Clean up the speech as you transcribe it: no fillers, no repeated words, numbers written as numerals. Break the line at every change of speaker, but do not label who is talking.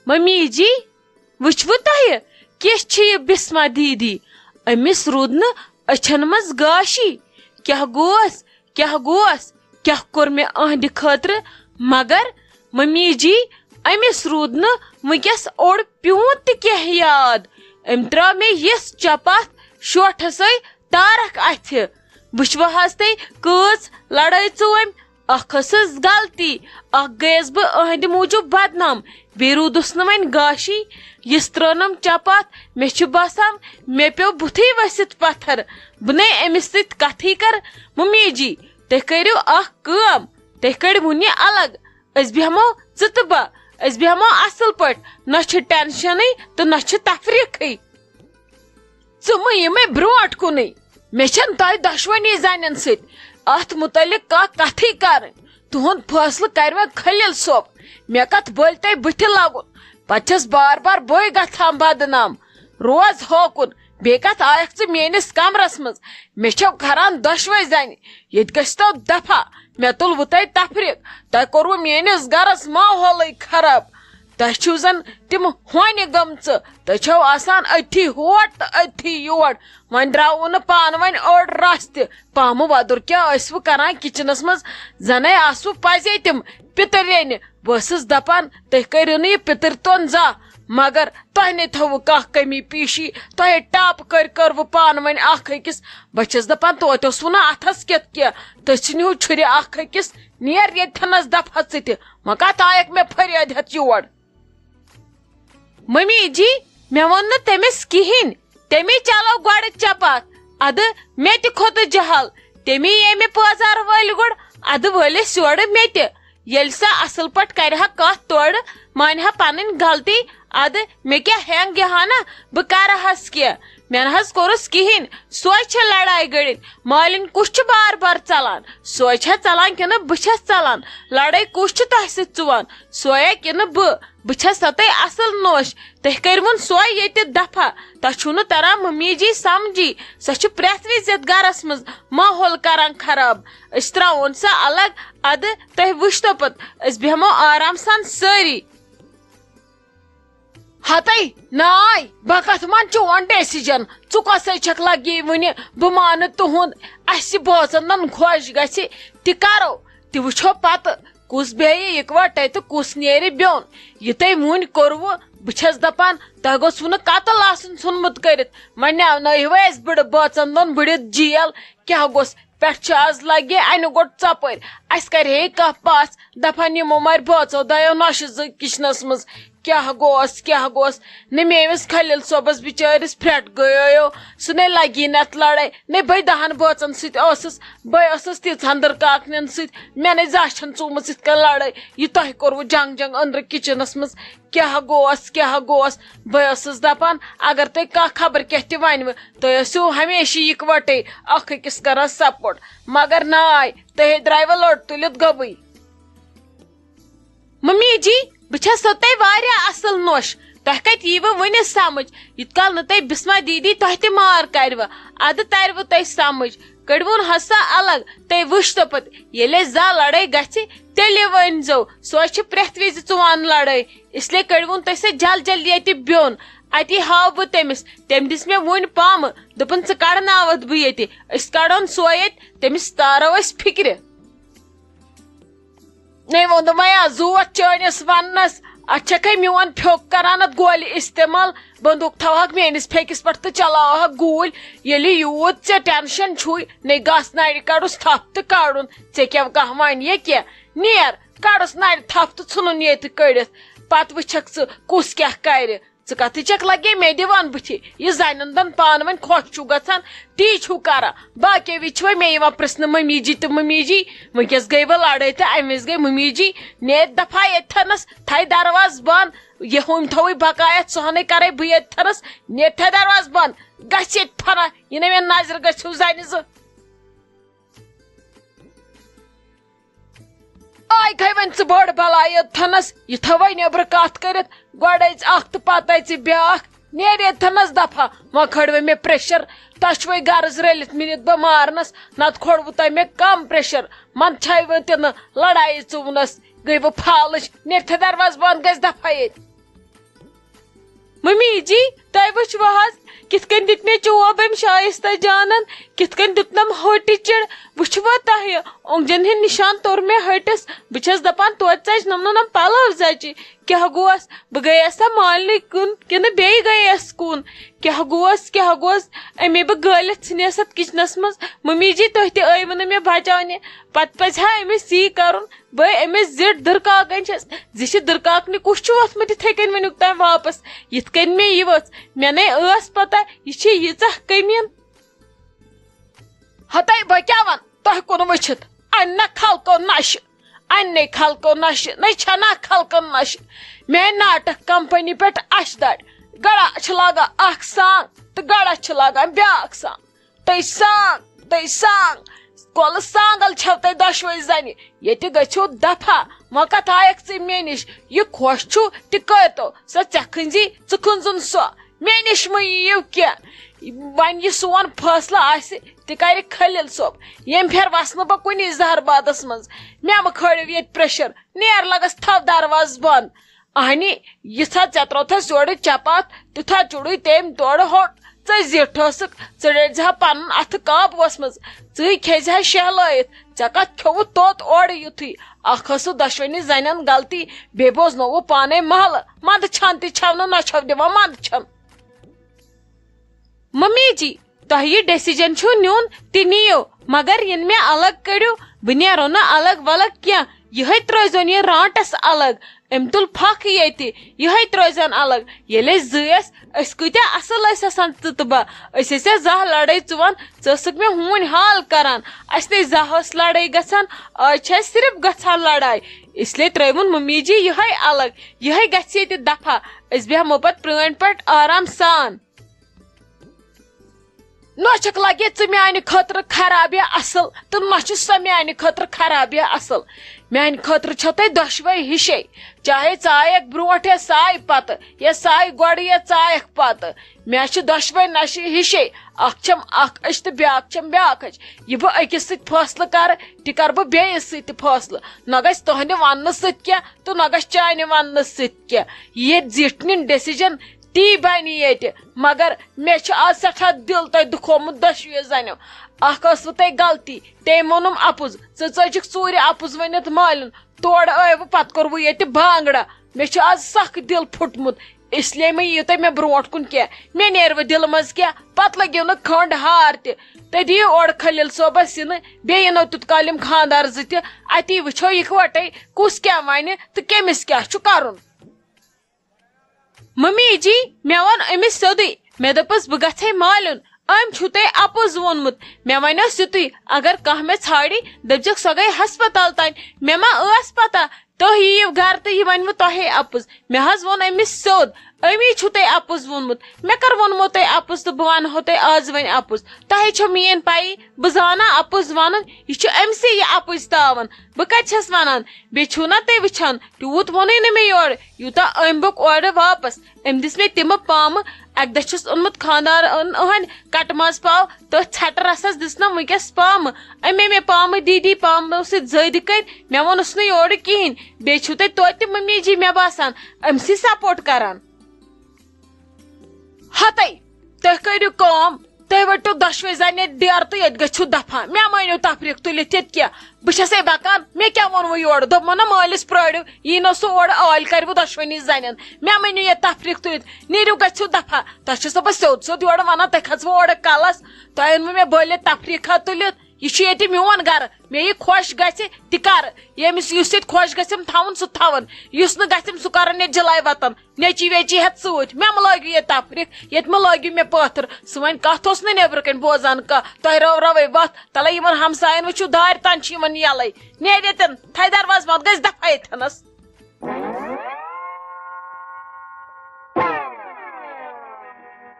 mummy جی وچھو تہ کس چھ یہ بسما دیدی امس رود نا اچھن مز گاشی کیا گوس کیا کور میں اہند خاطر مگر ممی جی امس رود نا ونکس اوڑ پیون تہ کیٚنٛہہ یاد ام ترا مے یس چپاتھ شوٹھ سی تارک اتھ وچھو حظ تھی کۭژ لڑائی ژوم اخ ٲسٕس غلطی اخ گٔیس بہٕ أہنٛدِ موٗجوٗب بدنام بیٚیہِ روٗدُس نہٕ وۄنۍ گاشی یس ترٲونم چپاتھ مےٚ چھُ باسان مےٚ پیوٚو بُتھٕے ؤسِتھ پتھر بہٕ نے أمِس سۭتۍ کتھٕے کر ممی جی تُہۍ کٔرِو اکھ کٲم تُہۍ کٔڑۍہُن یہِ الگ أسۍ بیہمو ژٕ تہٕ بہٕ أسۍ بیہمو اصل پٲٹھۍ نہ چھُ ٹینشنٕے تہٕ نہ چھُ تفریٖقٕے ژٕ مہٕ یہِ مےٚ برونٛٹھ کُنٕے مےٚ چھنہٕ تۄہہِ دۄشوٕنی زنٮ۪ن سۭتۍ اتھ متعلق کانٛہہ کتھٕے کرٕنۍ تُہُنٛد فٲصلہٕ کرِ وۄنۍ خلیل صٲب مےٚ کتھ بٔلۍ تۄہہِ بٕتھِ لگُن پتہٕ چھس بار بار بٕے گژھان بدنام روز ہوکُن بیٚیہِ کتھ آیکھ ژٕ میٲنِس کمرس منٛز مےٚ چھو کران دۄشوے زنہِ ییٚتہِ گٔژھتو دفا مےٚ تُلوٕ تۄہہِ تفریٖق تۄہہِ کوٚروٕ میٲنِس گرس ماحولٕے خراب تۄہہِ چھِو زن تِم ہونہِ گٔمژٕ تُہۍ چھو آسان أتھی ہور تہٕ أتھی یور وۄنۍ درٛاوٕ نہٕ پانہٕ ؤنۍ أڑ رس تہِ پامہٕ ودُر کیٛاہ ٲسوٕ کران کچنس منٛز زنٕے آسوٕ پزے تِم پِتٕرینہِ بہٕ ٲسٕس دپان تُہۍ کٔرِو نہٕ یہِ پِتٕرۍ توٚن زانٛہہ مگر تۄہہِ نے تھوٚوٕ کانٛہہ کمی پیٖشی تۄہے ٹاپہٕ کٔروٕ پانہٕ ؤنۍ اکھ أکِس بہٕ چھس دپان توتہِ اوسوٕ نہٕ اتھس کٮ۪تھ کینٛہہ تٔژھِنۍ ہیوٗ چھُرِ اکھ أکِس نیر ییٚتھنس دفا ژٕ تہِ وۄنۍ کتھ آیکھ مےٚ فریاد ہٮ۪تھ یور ممی جی مےٚ ووٚن نہٕ تٔمِس کِہیٖنۍ تٔمی چلو گۄڈٕ چپاتھ ادٕ مےٚ تہِ کھوٚتہٕ جہل تٔمی ییٚمہِ پٲزار وٲلۍ گُڑ ادٕ وٲلِس یورٕ مےٚ تہِ ییٚلہِ سۄ اصل پٲٹھۍ کرِ ہا کتھ تورٕ مانہِ ہا پنٕنۍ غلطی ادٕ مےٚ کیٛاہ ہینگ یِہانا بہٕ کرہس کینٛہہ مےٚ نہ حظ کوٚرُس کِہیٖنۍ سۄے چھےٚ لڑایہِ گٔڑِتھ مالِنۍ کُس چھُ بار بار ژلان سۄے چھےٚ ژلان کِنہٕ بہٕ چھس ژلان لڑٲے کُس چھُ تۄہہِ سۭتۍ ژُوان سۄیا کِنہٕ بہٕ چھس سۄ تۄہہِ اصل نوش تُہۍ کٔرۍوُن سۄے ییٚتہِ دفا تۄہہِ چھُو نہٕ تران ممی جی سمجھی سۄ چھِ پرٛٮ۪تھ وِزِ یتھ گرس منٛز ماحول کران خراب أسۍ ترٛاوون سۄ الگ ادٕ تُہۍ وٕچھتو پتہٕ أسۍ بیہمو آرام سان سٲری ہتے ناے بہٕ کتھ مان چون ڈیسیجن ژٕ کۄسے چھکھ لگی وُنہِ بہٕ مانہٕ تُہُنٛد اسہِ بٲژن خۄش گژھِ تہِ کرو تہِ وٕچھو پتہٕ کُس بیٚیہِ اِکوٹے تہٕ کُس نیرِ بیوٚن یہِ تۄہہِ وُنۍ کوٚروٕ بہٕ چھس دپان تۄہہِ گوٚژھوٕ نہٕ قتل آسُن ژھُنمُت کٔرِتھ وۄنۍ نٮ۪ونٲیوٕ اسہِ بٕڑٕ بٲژن دۄن بٕڑِتھ جیل کیٛاہ گوٚژھ پٮ۪ٹھ چھُ آز لگہِ انہِ گوٚٹ ژپٲرۍ اسہِ کرِ ہے کانٛہہ پژھ دپان یِمو مارِ بٲژو دۄیو نۄشہِ زٕ کچنس منٛز کیٛاہ گوٚس نہ میٲنِس خلیل صٲبس بچٲرِس پھرٛٹھ گٔیو سُہ نے لگی نتھ لڑٲے نے بٔے 10 بٲژن سۭتۍ ٲسٕس بٔے ٲسٕس تیٖژہن دٕرکاکنٮ۪ن سۭتۍ مےٚ نے زانٛہہ چھنہٕ ژوٗمٕژ یِتھ کٔنۍ لڑٲے یہِ تۄہہِ کوٚروٕ جنگ أنٛدرٕ کچنس منٛز کیٛاہ گوٚس بہٕ ٲسٕس دپان اگر تُہۍ کانٛہہ خبر کینٛہہ تہِ ونوٕ تُہۍ ٲسِو ہمیشہِ اِکوٹے اکھ أکِس کران سپورٹ مگر ناے تُہۍ درٛایوٕ لٔٹ تُلِتھ گوٚبٕے ممی جی بہٕ چھس سۄ تۄہہِ واریاہ اصل نوش تۄہہِ کتہِ ییٖوٕ وُنہِ سمجھ یِتھ کال نہٕ تۄہہِ بسما دیدی تۄہہِ تہِ مار کرِوٕ ادٕ ترِوٕ تۄہہِ سمجھ کٔڑۍوُن حظ سۄ الگ تُہۍ وٕچھتو پتہٕ ییٚلہِ اسہِ زانٛہہ لڑٲے گژھِ تیٚلہِ ؤنۍزیو سۄے چھِ پرٛٮ۪تھ وِزِ ژُوان لڑٲے اسلیے کٔڑۍوُن تُہۍ سۄ جل جلدی ییٚتہِ بیوٚن اتی ہاو بہٕ تٔمِس تٔمۍ دِژ مےٚ وُنۍ پامہٕ دوٚپُن ژٕ کڑناوتھ بہٕ ییٚتہِ أسۍ کڑون سۄے ییٚتہِ تٔمِس تارو أسۍ فِکرِ نے ووٚنُم وۄنۍ زوٗوَتھ چٲنِس وننس اتھ چھکھے میون پھیوٚک کران اتھ گولہِ استعمال بندوٗق تھاوہکھ میٲنِس پھیٚکِس پٮ۪ٹھ تہٕ چلاوہکھ گوٗلۍ ییٚلہِ یوٗت ژےٚ ٹینشن چھُے نے گژھ نرِ کڑُس تھپھ تہٕ کڑُن ژےٚ کیٛاہ کانٛہہ ونہِ کینٛہہ نیر کڑُس نرِ تھپھ تہٕ ژھُنُن ییٚتہِ کٔڑِتھ پتہٕ وٕچھکھ ژٕ کُس کیٛاہ کرِ ژٕ کتھٕے چھکھ لگے مےٚ دِوان بٕتھِ یہِ زنٮ۪ن دۄن پانہٕ ؤنۍ خۄش چھُو گژھان تی چھُو کران باقٕے وِزِ چھِ وۄنۍ مےٚ یِوان پرژھنہٕ ممی جی تہٕ ممی جی وٕنکیٚس گٔے وۄنۍ لڑٲے تہٕ امہِ وِزِ گٔے ممی جی نیرِ دفا ییٚتھنس تھایہِ دروازٕ بنٛد یہِ ہُم تھووٕے بقایت سۄہنٕے کرے بہٕ ییٚتھنس نیرِ تھایہِ دروازٕ بنٛد گژھِ ییٚتہِ فنا یہِ نہٕ مےٚ نظرِ گٔژھِو زنہِ زٕ آے گٔے وۄنۍ ژٕ بٔڑ بلاے یوٚتھنس یہِ تھٲوے نیبرٕ کتھ کٔرِتھ گۄڈٕ أژ اکھ تہٕ پتہٕ أژِ بیاکھ نیرِ ییٚتھنس دفا وۄنۍ کھٲڑوٕ مےٚ پریشر تۄہہِ چھُوے غرض رٔلِتھ مِنِتھ بہٕ مارنس نتہٕ کھوڑوٕ تۄہہِ مےٚ کم پریشر منٛدچھٲیوٕ تہِ نہٕ لڑایہِ ژُونس گٔیوٕ فالٕچ نیرِ تھٲے دروازٕ بنٛد گژھِ دفا ییٚتہِ ممی جی تہ وچھو حظ کت کن دت مے چوب ام شائستہ جانن کت کن دتنم ہوٹی چڑ وچھوا تہ اونگجن ہند نشان توٚر مے ہٹس بچس دپان توتہِ ژج نم پلو ژجہِ کیا گوس بہ گیس سا مالنی کن کن بیٚیہِ گیس کُن کیا گوس امی بہ گٲلِتھ ژھنس اتھ کچنس مز ممی جی تُہۍ تہِ ٲیوٕ نہٕ مےٚ بچاونہِ پتہٕ پزِ ہا أمِس یی کرُن بے أمِس زِٹھ دٕرکاکن چھس زِ چھِ دٕرکاکنہِ کُس چھُ ووتھمُت یِتھے کٔنۍ وٕنیُک تام واپس یِتھ کٔنۍ مےٚ یہِ ؤژھ مےٚ نے ٲس پتہ یہِ چھِ ییٖژاہ کٔمیٖن ہتاے بہٕ کیٛاہ ون تۄہہِ کُن وٕچھِتھ انہِ خلقو نشہِ نَے چھنا خلقن نشہِ میانہِ ناٹک کمپنی پٮ۪ٹھ اَشہِ دَڑِ گڑا چھِ لاگان اکھ سانگ تہٕ گڑا چھِ لاگان بیٛاکھ سانگ تُہۍ سانگ کۄلہٕ سانگل چھو تۄہہِ دۄشوے زنہِ ییٚتہِ گٔژھِو دفا وۄنۍ کتھ آیکھ ژٕ مےٚ نِش یہِ خۄش چھُ تہِ کٔرتو سۄ ژےٚ کھٔنزی ژٕ کھٔنزُن سۄ مےٚ نِش مہ یِیِو کینٛہہ وۄنۍ یہِ سون فٲصلہٕ آسہِ تہِ کرِ خلیل صٲب ییٚمہِ پھِرِ وس نہٕ بہٕ کُنی زہربادس منٛز مےٚ مہ کھٲلِو ییٚتہِ پریشر نیر لگس تھو دروازٕ بنٛد اہنی یِژھا ژےٚ تروتھس یورٕ چپاتھ تیُتھا چُڑٕے تٔمۍ تورٕ ہوٚٹ ژٕ زِٹھ ٲسٕکھ ژٕ ڈٔڑزِ ہا پنُن اتھٕ کاپوس منٛز ژٕے کھیزِ ہا شہلٲیِتھ ژےٚ کتھ کھیوٚوُتھ توٚت اورٕ یُتھُے اکھ ٲسٕو دۄشوٕنی زنٮ۪ن غلطی بیٚیہِ بوزنووُ پانے محلہٕ منٛدٕ چھن تہِ چھو نہٕ نہ چھو دِوان منٛدٕ چھن ممی جی تۄہہِ یہِ ڈیسیجن چھُو نیُن تہِ نِیِو مگر یِنہٕ مےٚ الگ کٔڑِو بہٕ نیرو نہٕ الگ ولگ کینٛہہ یِہے ترٲیزون یہِ رانٹس الگ أمۍ تُل پھکھ ییٚتہِ یِہے ترٲیزون الگ ییٚلہِ أسۍ زٕ ٲسۍ أسۍ کۭتیاہ اصل ٲسۍ آسان ژٕ تہٕ بہٕ أسۍ ٲسیا زانٛہہ لڑٲے ژٕ وَن ژٕ ٲسٕکھ مےٚ ہوٗنۍ حال کران اسہِ نَے زانٛہہ ٲس لڑٲے گژھان آز چھِ اسہِ صرف گژھان لڑاے اسلیے ترٲیوُن ممی جی یِہے الگ یِہے گژھِ ییٚتہِ دفا أسۍ بیہمو پتہٕ پرٛٲنۍ پٲٹھۍ آرام سان نہ چھکھ لگے ژٕ میانہِ خٲطرٕ خرابیا اصل تہٕ نہ چھُ سۄ میانہِ خٲطرٕ خرابیا اصل میانہِ خٲطرٕ چھو تۄہہِ دۄشوے ہِشے چاہے ژٕ آیکھ برونٛٹھ یا ژٕ آیہِ پتہٕ یا ژٕ آیہِ گۄڈٕ یا ژٕ آیکھ پتہٕ مےٚ چھِ دۄشوے نشہِ ہِشے اکھ چھم اکھ أچھ تہٕ بیاکھ چھم بیاکھ أچھ یہِ بہٕ أکِس سۭتۍ فٲصلہٕ کرٕ تہِ کرٕ بہٕ بیٚیِس سۭتۍ تہِ فٲصلہٕ نہ گژھِ تُہنٛدِ وننہٕ سۭتۍ کینٛہہ تہٕ نہ گژھِ چانہِ وننہٕ سۭتۍ کینٛہہ ییٚتہِ زِٹھ نِنۍ ڈیسیجن تی بنہِ ییٚتہِ مگر مےٚ چھُ آز سٮ۪ٹھاہ دِل تۄہہِ دُکھومُت دۄشوٕیو زنیو اکھ ٲسوٕ تۄہہِ غلطی تٔمۍ ووٚنُم اپُز ژٕ ژٔجِکھ ژوٗرِ اپُز ؤنِتھ مالِن تورٕ ٲیوٕ پتہٕ کوٚروٕ ییٚتہِ بانگڑا مےٚ چھُ آز سخ دِل پھُٹمُت اسلیے مہ یِیِو تُہۍ مےٚ برونٛٹھ کُن کینٛہہ مےٚ نیروٕ دِلہٕ منٛز کینٛہہ پتہٕ لٔگِو نہٕ کھنٛڈ ہار تہِ تُہۍ دِیِو اورٕ خلیل صٲبس یِنہٕ بیٚیہِ یِنو تیُت کال یِم خاندار زٕ تہِ اتی وٕچھو یِکوٹے کُس کیٛاہ وَنہِ تہٕ کٔمِس کیٛاہ چھُ کرُن ممی جی مےٚ ووٚن أمِس سیوٚدُے مےٚ دوٚپُس بہٕ گژھے مالُن أمۍ چھُو تۄہہِ اپُز ووٚنمُت مےٚ وَنیوس یِتُے اگر کانٛہہ مےٚ ژھانڈی دٔپزِکھ سۄ گٔے ہسپتال تانۍ مےٚ ما ٲس پتہ تُہۍ یِیِو گرٕ تہٕ یہِ ونوٕ تۄہے اپُز مےٚ حظ ووٚن أمِس سیوٚد أمی چھُو تۄہہِ اپُز ووٚنمُت مےٚ کر ووٚنمو تۄہہِ اپُز تہٕ بہٕ ونہو تۄہہِ آز وۄنۍ اپُز تۄہے چھو میٲنۍ پایی بہٕ زانان اپُز ونُن یہِ چھُ أمسٕے یہِ اپُز تاوان بہٕ کتہِ چھس ونان بیٚیہِ چھُو نا تُہۍ وٕچھان تیوٗت ووٚنُے نہٕ مےٚ یورٕ یوٗتاہ أمۍ بوٚک اورٕ واپس أمۍ دِژ مےٚ تِمہٕ پامہٕ اکہِ دۄہ چھُس اوٚنمُت خاندار أہنٛدِ کٹہٕ ماز پاو تٔتھۍ ژھٹہٕ رسس دِژنم وٕنکیٚس پامہٕ أمے مےٚ پامہٕ دی پامو سۭتۍ زٔدۍ کٔرۍ مےٚ ووٚنُس نہٕ یورٕ کِہینۍ بیٚیہِ چھُو تُہۍ توتہِ ممی جی مےٚ باسان أمسٕے سپورٹ کران ہتے تُہۍ کٔرِو کٲم تُہۍ ؤٹِو دۄشوے زنہِ ڈیرٕ تہٕ ییٚتہِ گٔژھِو دفا مےٚ مٲنِو تفریٖق تُلِتھ ییٚتہِ کیٛاہ بہٕ چھسے بکان مےٚ کیٛاہ ووٚنوٕ یورٕ دوٚپمو نا مٲلِس پرٲرِو یی نہٕ سُہ اورٕ ٲلۍ کرِوٕ دۄشوٕنی زنٮ۪ن مےٚ مٲنِو ییٚتہِ تفریٖق تُلِتھ نیٖرِو گٔژھِو دفا تۄہہِ چھُسو بہٕ سیوٚد یورٕ ونان تُہۍ کھژوٕ اورٕ کلس تۄہہِ أنوٕ مےٚ بٔلِتھ تفریٖقا تُلِتھ یہِ چھُ ییٚتہِ میون گرٕ مےٚ یہِ خۄش گژھِ تہِ کر ییٚمِس یُس ییٚتہِ خۄش گژھٮ۪م تھاوُن سُہ تھاوُن یُس نہٕ گژھٮ۪م سُہ کرن ییٚتہِ جلاے وطن نیچی ویچی ہٮ۪تھ سۭتۍ مےٚ مہ لٲگِو ییٚتہِ تفریٖق ییٚتہِ مہ لٲگِو مےٚ پٲتھر سُہ وۄنۍ کتھ اوس نہٕ نیبرٕ کنۍ بوزان کانٛہہ تۄہہِ روے وتھ تلے یِمن ہمساین وٕچھِو دارِ تان چھِ یِمن یلے نیرِ ییٚتٮ۪ن تھاے دروازٕ بنٛد گژھِ دفا ییٚتھنس